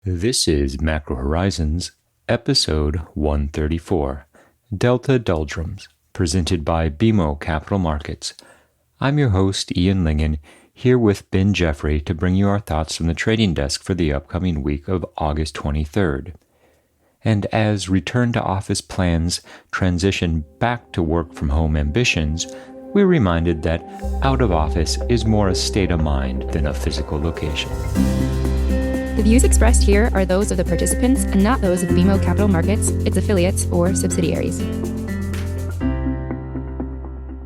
This is Macro Horizons, episode 134, Delta Doldrums, presented by BMO Capital Markets. I'm your host, Ian Lingen, here with Ben Jeffrey to bring you our thoughts from the trading desk for the upcoming week of August 23rd. And as return-to-office plans transition back to work-from-home ambitions, we're reminded that out of office is more a state of mind than a physical location. The views expressed here are those of the participants and not those of BMO Capital Markets, its affiliates, or subsidiaries.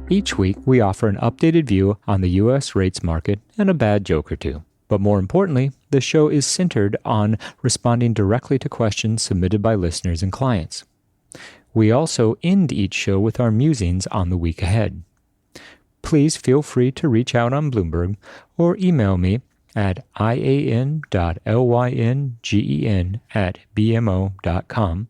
Each week, we offer an updated view on the U.S. rates market and a bad joke or two. But more importantly, the show is centered on responding directly to questions submitted by listeners and clients. We also end each show with our musings on the week ahead. Please feel free to reach out on Bloomberg or email me at ian.lyngen@bmo.com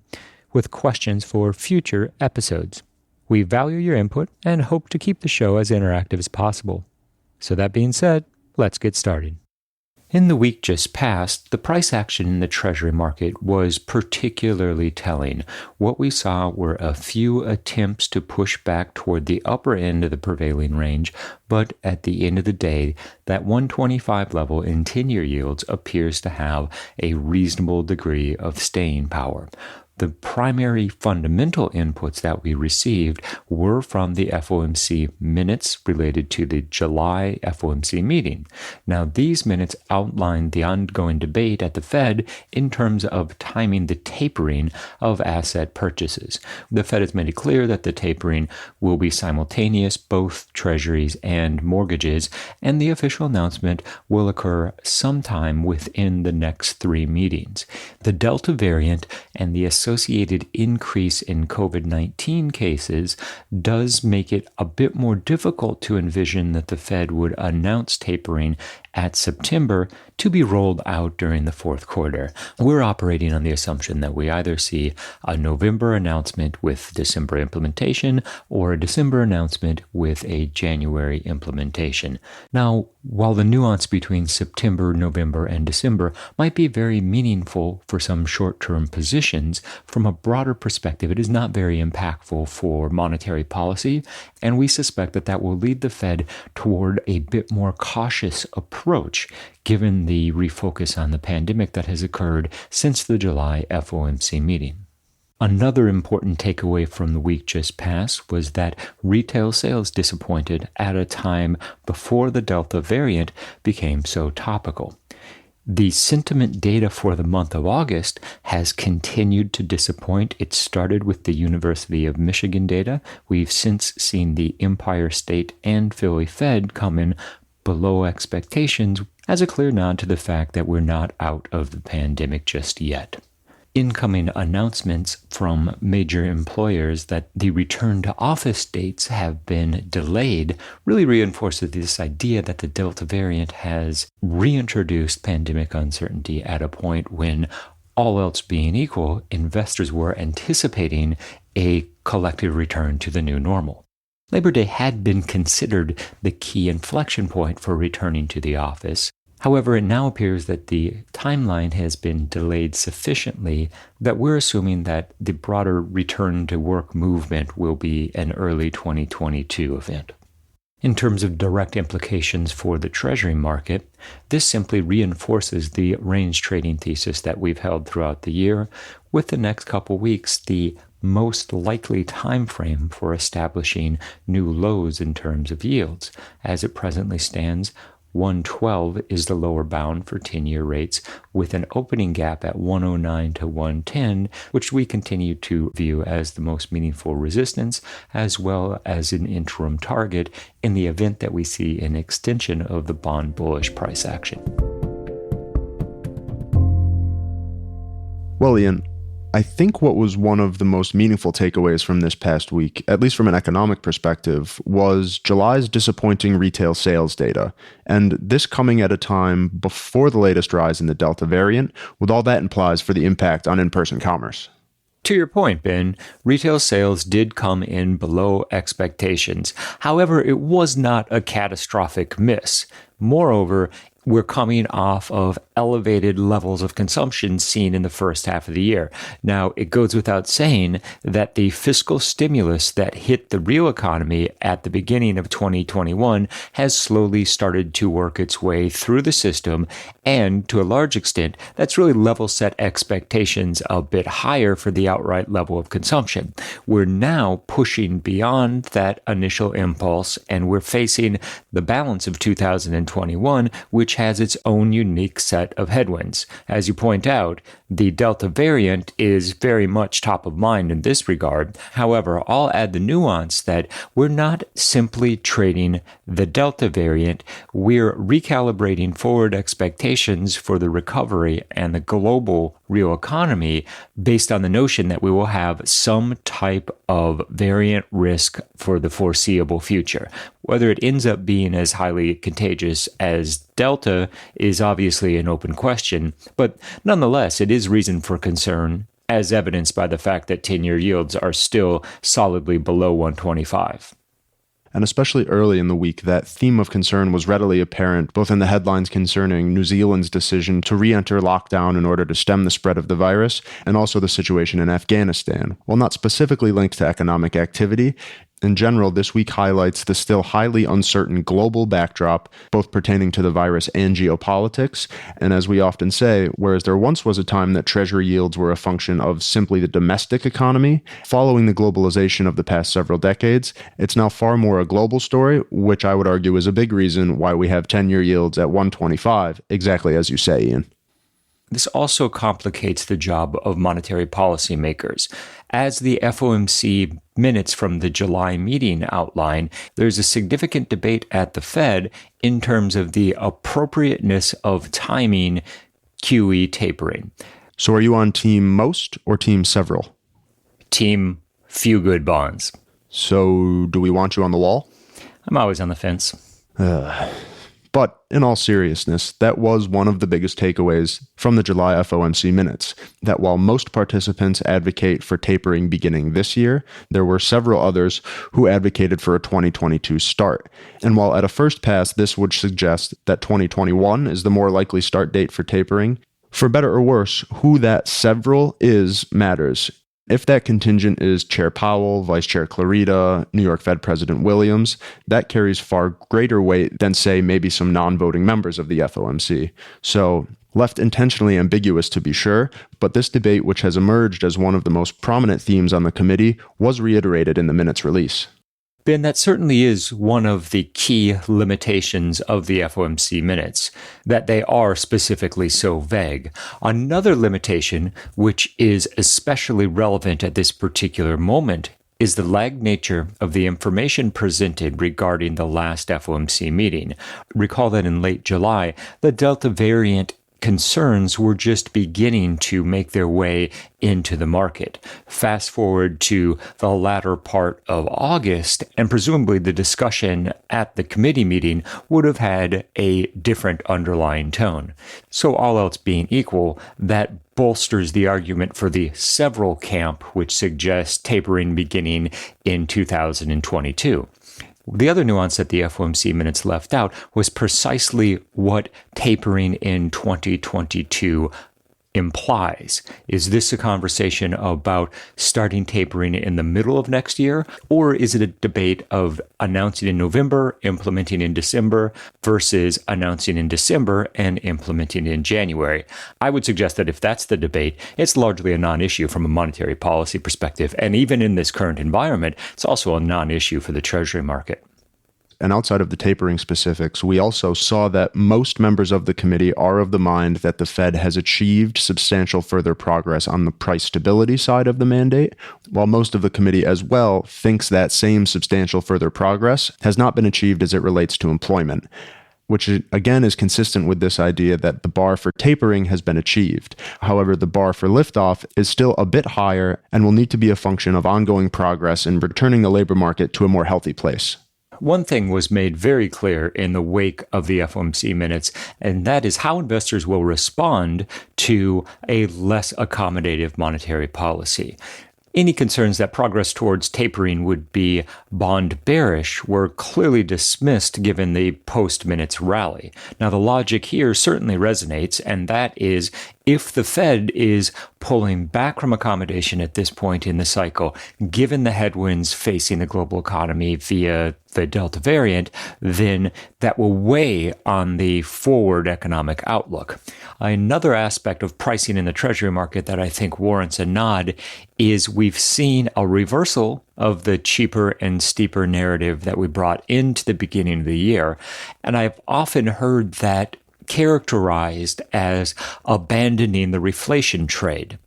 with questions for future episodes. We value your input and hope to keep the show as interactive as possible. So that being said, let's get started. In the week just past, the price action in the Treasury market was particularly telling. What we saw were a few attempts to push back toward the upper end of the prevailing range, but at the end of the day, that 125 level in 10-year yields appears to have a reasonable degree of staying power. The primary fundamental inputs that we received were from the FOMC minutes related to the July FOMC meeting. Now, these minutes outlined the ongoing debate at the Fed in terms of timing the tapering of asset purchases. The Fed has made it clear that the tapering will be simultaneous, both treasuries and mortgages, and the official announcement will occur sometime within the next 3 meetings. The Delta variant and the associated increase in COVID-19 cases does make it a bit more difficult to envision that the Fed would announce tapering at September to be rolled out during the fourth quarter. We're operating on the assumption that we either see a November announcement with December implementation or a December announcement with a January implementation. Now, while the nuance between September, November, and December might be very meaningful for some short-term positions, from a broader perspective, it is not very impactful for monetary policy, and we suspect that that will lead the Fed toward a bit more cautious approach, given the refocus on the pandemic that has occurred since the July FOMC meeting. Another important takeaway from the week just past was that retail sales disappointed at a time before the Delta variant became so topical. The sentiment data for the month of August has continued to disappoint. It started with the University of Michigan data. We've since seen the Empire State and Philly Fed come in below expectations as a clear nod to the fact that we're not out of the pandemic just yet. Incoming announcements from major employers that the return to office dates have been delayed really reinforces this idea that the Delta variant has reintroduced pandemic uncertainty at a point when, all else being equal, investors were anticipating a collective return to the new normal. Labor Day had been considered the key inflection point for returning to the office. However, it now appears that the timeline has been delayed sufficiently that we're assuming that the broader return to work movement will be an early 2022 event. In terms of direct implications for the Treasury market, this simply reinforces the range trading thesis that we've held throughout the year, with the next couple weeks the most likely time frame for establishing new lows in terms of yields. As it presently stands, 112 is the lower bound for 10-year rates, with an opening gap at 109 to 110, which we continue to view as the most meaningful resistance, as well as an interim target in the event that we see an extension of the bond bullish price action. Well, Ian, I think what was one of the most meaningful takeaways from this past week, at least from an economic perspective, was July's disappointing retail sales data, and this coming at a time before the latest rise in the Delta variant, with all that implies for the impact on in-person commerce. To your point, Ben, retail sales did come in below expectations. However, it was not a catastrophic miss. Moreover, we're coming off of elevated levels of consumption seen in the first half of the year. Now, it goes without saying that the fiscal stimulus that hit the real economy at the beginning of 2021 has slowly started to work its way through the system, and to a large extent, that's really level set expectations a bit higher for the outright level of consumption. We're now pushing beyond that initial impulse, and we're facing the balance of 2021, which has its own unique set of headwinds. As you point out, the Delta variant is very much top of mind in this regard. However, I'll add the nuance that we're not simply trading the Delta variant, we're recalibrating forward expectations for the recovery and the global real economy based on the notion that we will have some type of variant risk for the foreseeable future. Whether it ends up being as highly contagious as Delta is obviously an open question, but nonetheless, it is reason for concern, as evidenced by the fact that 10-year yields are still solidly below 125. And especially early in the week, that theme of concern was readily apparent, both in the headlines concerning New Zealand's decision to re-enter lockdown in order to stem the spread of the virus, and also the situation in Afghanistan. While not specifically linked to economic activity, in general, this week highlights the still highly uncertain global backdrop, both pertaining to the virus and geopolitics. And as we often say, whereas there once was a time that treasury yields were a function of simply the domestic economy, following the globalization of the past several decades, it's now far more a global story, which I would argue is a big reason why we have 10-year yields at 125, exactly as you say, Ian. This also complicates the job of monetary policymakers. As the FOMC minutes from the July meeting outline, there's a significant debate at the Fed in terms of the appropriateness of timing QE tapering. So are you on team most or team several? Team few good bonds. So do we want you on the wall? I'm always on the fence. But in all seriousness, that was one of the biggest takeaways from the July FOMC minutes, that while most participants advocate for tapering beginning this year, there were several others who advocated for a 2022 start. And while at a first pass this would suggest that 2021 is the more likely start date for tapering, for better or worse, who that several is matters. If that contingent is Chair Powell, Vice Chair Clarida, New York Fed President Williams, that carries far greater weight than, say, maybe some non-voting members of the FOMC. So, left intentionally ambiguous to be sure, but this debate, which has emerged as one of the most prominent themes on the committee, was reiterated in the minutes release. Ben, that certainly is one of the key limitations of the FOMC minutes, that they are specifically so vague. Another limitation, which is especially relevant at this particular moment, is the lagged nature of the information presented regarding the last FOMC meeting. Recall that in late July, the Delta variant concerns were just beginning to make their way into the market. Fast forward to the latter part of August, and presumably the discussion at the committee meeting would have had a different underlying tone. So all else being equal, that bolsters the argument for the several camp, which suggests tapering beginning in 2022. The other nuance that the FOMC minutes left out was precisely what tapering in 2022 implies. Is this a conversation about starting tapering in the middle of next year, or is it a debate of announcing in November, implementing in December, versus announcing in December and implementing in January? I would suggest that if that's the debate, it's largely a non-issue from a monetary policy perspective, and even in this current environment, it's also a non-issue for the Treasury market. And outside of the tapering specifics, we also saw that most members of the committee are of the mind that the Fed has achieved substantial further progress on the price stability side of the mandate, while most of the committee as well thinks that same substantial further progress has not been achieved as it relates to employment, which again is consistent with this idea that the bar for tapering has been achieved. However, the bar for liftoff is still a bit higher and will need to be a function of ongoing progress in returning the labor market to a more healthy place. One thing was made very clear in the wake of the FOMC minutes, and that is how investors will respond to a less accommodative monetary policy. Any concerns that progress towards tapering would be bond bearish were clearly dismissed given the post-minutes rally. Now, the logic here certainly resonates, and that is if the Fed is pulling back from accommodation at this point in the cycle, given the headwinds facing the global economy via the Delta variant, then that will weigh on the forward economic outlook. Another aspect of pricing in the Treasury market that I think warrants a nod is we've seen a reversal of the cheaper and steeper narrative that we brought into the beginning of the year. And I've often heard that characterized as abandoning the reflation trade.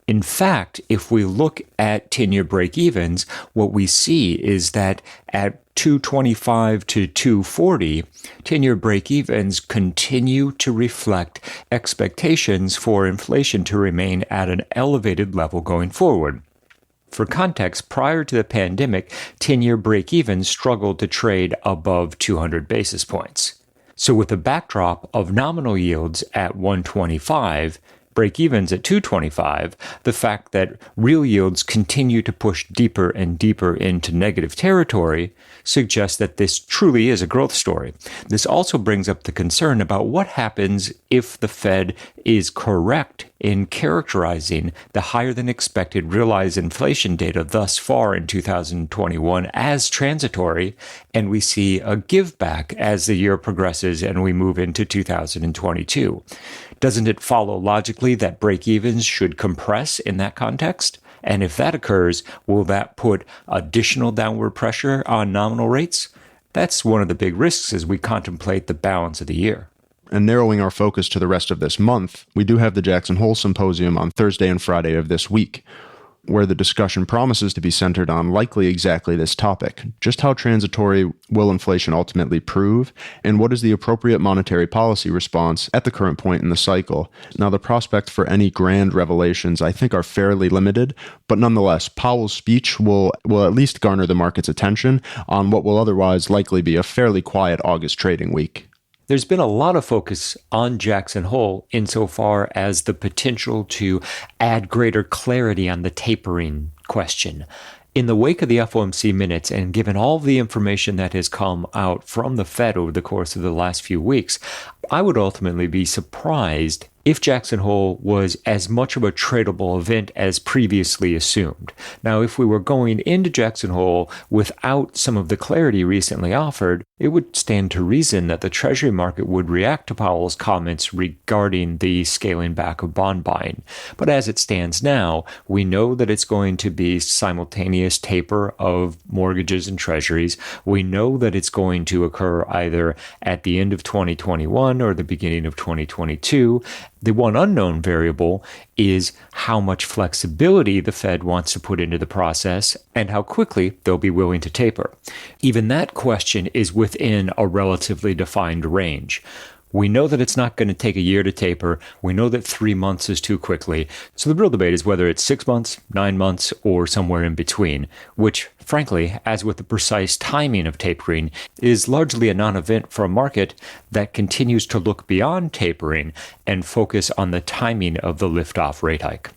In fact, if we look at 10-year break-evens, what we see is that at 225 to 240, 10-year break-evens continue to reflect expectations for inflation to remain at an elevated level going forward. For context, prior to the pandemic, 10-year break-evens struggled to trade above 200 basis points. So with a backdrop of nominal yields at 125, break-evens at 225, the fact that real yields continue to push deeper and deeper into negative territory suggests that this truly is a growth story. This also brings up the concern about what happens if the Fed is correct in characterizing the higher than expected realized inflation data thus far in 2021 as transitory, and we see a give back as the year progresses and we move into 2022. Doesn't it follow logically that break-evens should compress in that context? And if that occurs, will that put additional downward pressure on nominal rates? That's one of the big risks as we contemplate the balance of the year. And narrowing our focus to the rest of this month, we do have the Jackson Hole Symposium on Thursday and Friday of this week, where the discussion promises to be centered on likely exactly this topic. Just how transitory will inflation ultimately prove, and what is the appropriate monetary policy response at the current point in the cycle? Now, the prospect for any grand revelations, I think, are fairly limited, but nonetheless, Powell's speech will at least garner the market's attention on what will otherwise likely be a fairly quiet August trading week. There's been a lot of focus on Jackson Hole insofar as the potential to add greater clarity on the tapering question. In the wake of the FOMC minutes and given all the information that has come out from the Fed over the course of the last few weeks, I would ultimately be surprised if Jackson Hole was as much of a tradable event as previously assumed. Now, if we were going into Jackson Hole without some of the clarity recently offered, it would stand to reason that the Treasury market would react to Powell's comments regarding the scaling back of bond buying. But as it stands now, we know that it's going to be simultaneous taper of mortgages and treasuries. We know that it's going to occur either at the end of 2021 or the beginning of 2022. The one unknown variable is how much flexibility the Fed wants to put into the process and how quickly they'll be willing to taper. Even that question is within a relatively defined range. We know that it's not going to take a year to taper. We know that 3 months is too quickly. So the real debate is whether it's 6 months, 9 months, or somewhere in between, which, frankly, as with the precise timing of tapering, is largely a non-event for a market that continues to look beyond tapering and focus on the timing of the liftoff rate hike.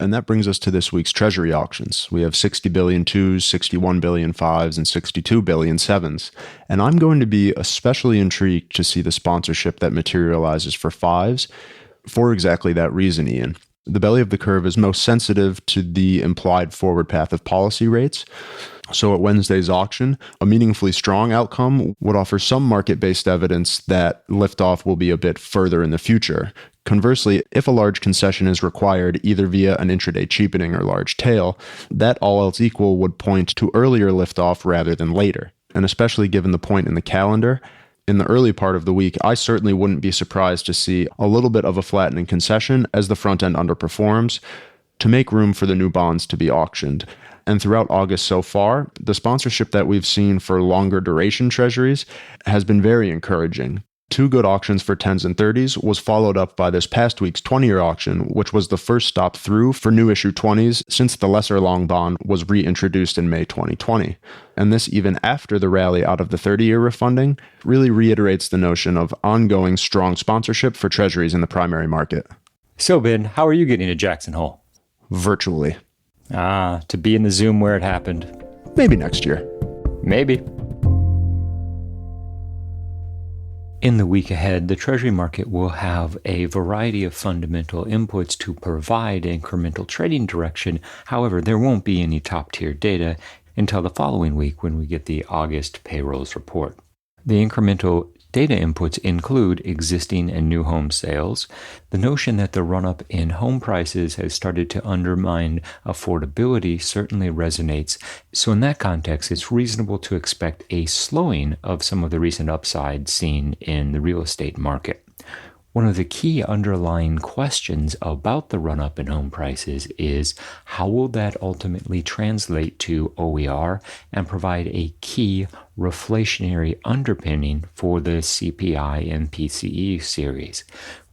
And that brings us to this week's Treasury auctions. We have 60 billion twos, 61 billion fives, and 62 billion sevens. And I'm going to be especially intrigued to see the sponsorship that materializes for fives for exactly that reason, Ian. The belly of the curve is most sensitive to the implied forward path of policy rates. So at Wednesday's auction, a meaningfully strong outcome would offer some market-based evidence that liftoff will be a bit further in the future. Conversely, if a large concession is required either via an intraday cheapening or large tail, that all else equal would point to earlier liftoff rather than later. And especially given the point in the calendar, in the early part of the week, I certainly wouldn't be surprised to see a little bit of a flattening concession as the front end underperforms to make room for the new bonds to be auctioned. And throughout August so far, the sponsorship that we've seen for longer duration treasuries has been very encouraging. 2 good auctions for 10s and 30s was followed up by this past week's 20-year auction, which was the first stop through for new issue 20s since the lesser long bond was reintroduced in May 2020. And this even after the rally out of the 30-year refunding really reiterates the notion of ongoing strong sponsorship for treasuries in the primary market. So, Ben, how are you getting to Jackson Hole? Virtually. To be in the Zoom where it happened. Maybe next year. Maybe. In the week ahead, the Treasury market will have a variety of fundamental inputs to provide incremental trading direction. However, there won't be any top-tier data until the following week when we get the August payrolls report. The incremental data inputs include existing and new home sales. The notion that the run-up in home prices has started to undermine affordability certainly resonates. So in that context, it's reasonable to expect a slowing of some of the recent upside seen in the real estate market. One of the key underlying questions about the run-up in home prices is how will that ultimately translate to OER and provide a key reflationary underpinning for the CPI and PCE series.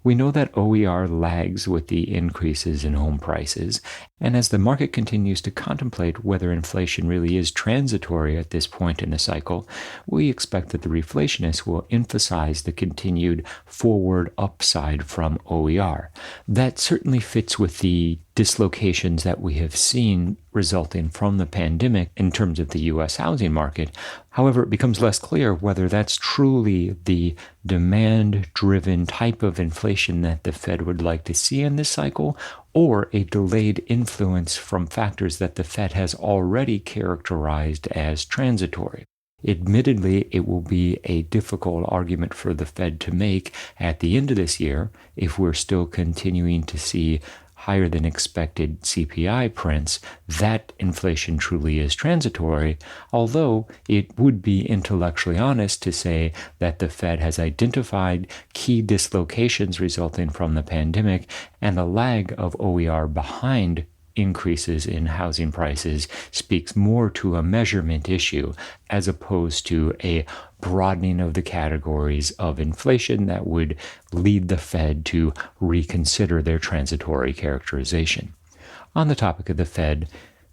We know that OER lags with the increases in home prices, and as the market continues to contemplate whether inflation really is transitory at this point in the cycle, we expect that the reflationists will emphasize the continued forward upside from OER. That certainly fits with the dislocations that we have seen resulting from the pandemic in terms of the U.S. housing market. However, it becomes less clear whether that's truly the demand-driven type of inflation that the Fed would like to see in this cycle, or a delayed influence from factors that the Fed has already characterized as transitory. Admittedly, it will be a difficult argument for the Fed to make at the end of this year if we're still continuing to see higher than expected CPI prints, that inflation truly is transitory, although it would be intellectually honest to say that the Fed has identified key dislocations resulting from the pandemic, and the lag of OER behind increases in housing prices speaks more to a measurement issue as opposed to a broadening of the categories of inflation that would lead the Fed to reconsider their transitory characterization. On the topic of the Fed,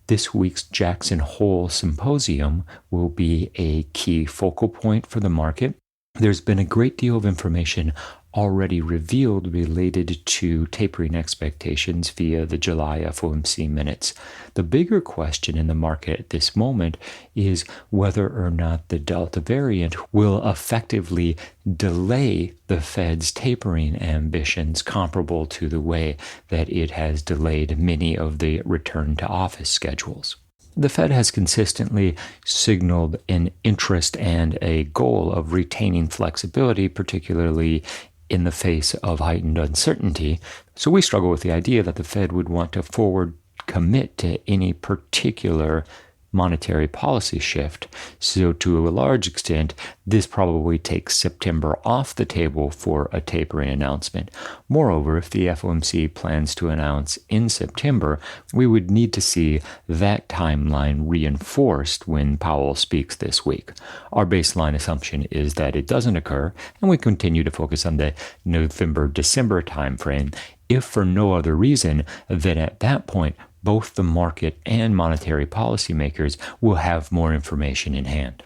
this week's Jackson Hole Symposium will be a key focal point for the market. There's been a great deal of information already revealed related to tapering expectations via the July FOMC minutes. The bigger question in the market at this moment is whether or not the Delta variant will effectively delay the Fed's tapering ambitions, comparable to the way that it has delayed many of the return to office schedules. The Fed has consistently signaled an interest and a goal of retaining flexibility, particularly in the face of heightened uncertainty. So we struggle with the idea that the Fed would want to forward commit to any particular monetary policy shift. So to a large extent, this probably takes September off the table for a tapering announcement. Moreover, if the FOMC plans to announce in September, we would need to see that timeline reinforced when Powell speaks this week. Our baseline assumption is that it doesn't occur, and we continue to focus on the November-December timeframe, if for no other reason than at that point, both the market and monetary policymakers will have more information in hand.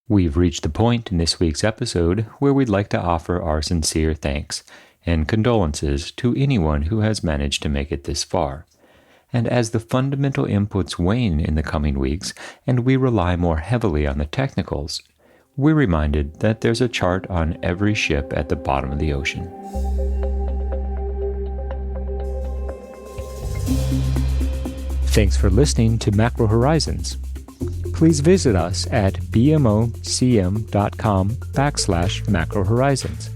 We've reached the point in this week's episode where we'd like to offer our sincere thanks and condolences to anyone who has managed to make it this far. And as the fundamental inputs wane in the coming weeks and we rely more heavily on the technicals, we're reminded that there's a chart on every ship at the bottom of the ocean. Thanks for listening to Macro Horizons. Please visit us at bmocm.com/Macro Horizons.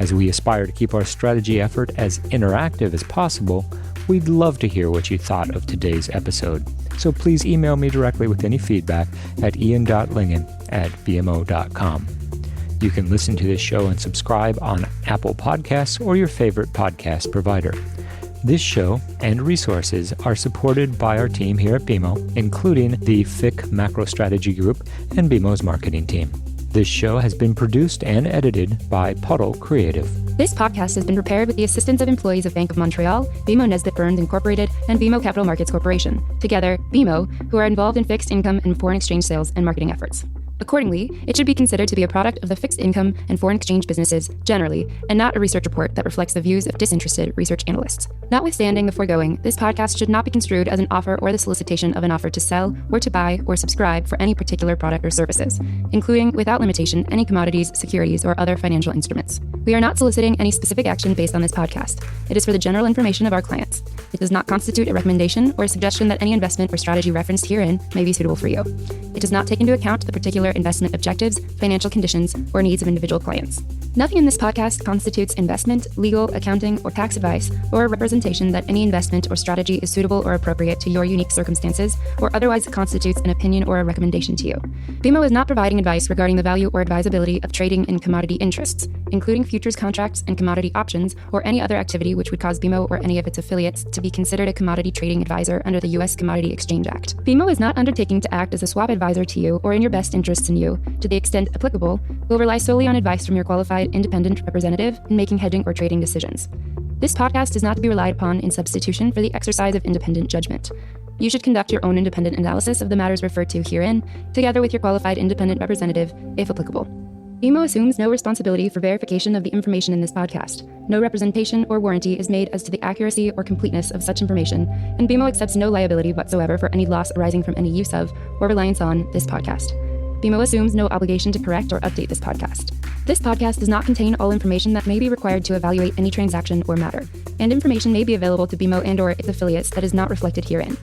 As we aspire to keep our strategy effort as interactive as possible, we'd love to hear what you thought of today's episode. So please email me directly with any feedback at ian.lingen@bmo.com. You can listen to this show and subscribe on Apple Podcasts or your favorite podcast provider. This show and resources are supported by our team here at BMO, including the FIC Macro Strategy Group and BMO's marketing team. This show has been produced and edited by Puddle Creative. This podcast has been prepared with the assistance of employees of Bank of Montreal, BMO Nesbitt Burns Incorporated, and BMO Capital Markets Corporation. Together, BMO, who are involved in fixed income and foreign exchange sales and marketing efforts. Accordingly, it should be considered to be a product of the fixed income and foreign exchange businesses generally, and not a research report that reflects the views of disinterested research analysts. Notwithstanding the foregoing, this podcast should not be construed as an offer or the solicitation of an offer to sell or to buy or subscribe for any particular product or services, including, without limitation, any commodities, securities, or other financial instruments. We are not soliciting any specific action based on this podcast. It is for the general information of our clients. It does not constitute a recommendation or a suggestion that any investment or strategy referenced herein may be suitable for you. It does not take into account the particular investment objectives, financial conditions, or needs of individual clients. Nothing in this podcast constitutes investment, legal, accounting, or tax advice, or a representation that any investment or strategy is suitable or appropriate to your unique circumstances, or otherwise constitutes an opinion or a recommendation to you. BMO is not providing advice regarding the value or advisability of trading in commodity interests, including futures contracts and commodity options, or any other activity which would cause BMO or any of its affiliates to be considered a commodity trading advisor under the U.S. Commodity Exchange Act. BMO is not undertaking to act as a swap advisor to you or in your best interests in you, to the extent applicable, will rely solely on advice from your qualified independent representative in making hedging or trading decisions. This podcast is not to be relied upon in substitution for the exercise of independent judgment. You should conduct your own independent analysis of the matters referred to herein, together with your qualified independent representative, if applicable. BMO assumes no responsibility for verification of the information in this podcast. No representation or warranty is made as to the accuracy or completeness of such information, and BMO accepts no liability whatsoever for any loss arising from any use of or reliance on this podcast. BMO assumes no obligation to correct or update this podcast. This podcast does not contain all information that may be required to evaluate any transaction or matter, and information may be available to BMO and/or its affiliates that is not reflected herein.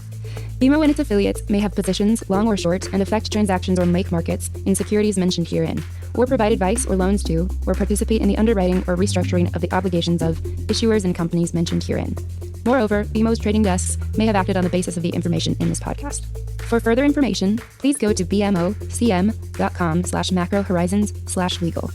BMO and its affiliates may have positions, long or short, and affect transactions or make markets in securities mentioned herein, or provide advice or loans to, or participate in the underwriting or restructuring of the obligations of, issuers and companies mentioned herein. Moreover, BMO's trading desks may have acted on the basis of the information in this podcast. For further information, please go to bmocm.com/macrohorizons/legal.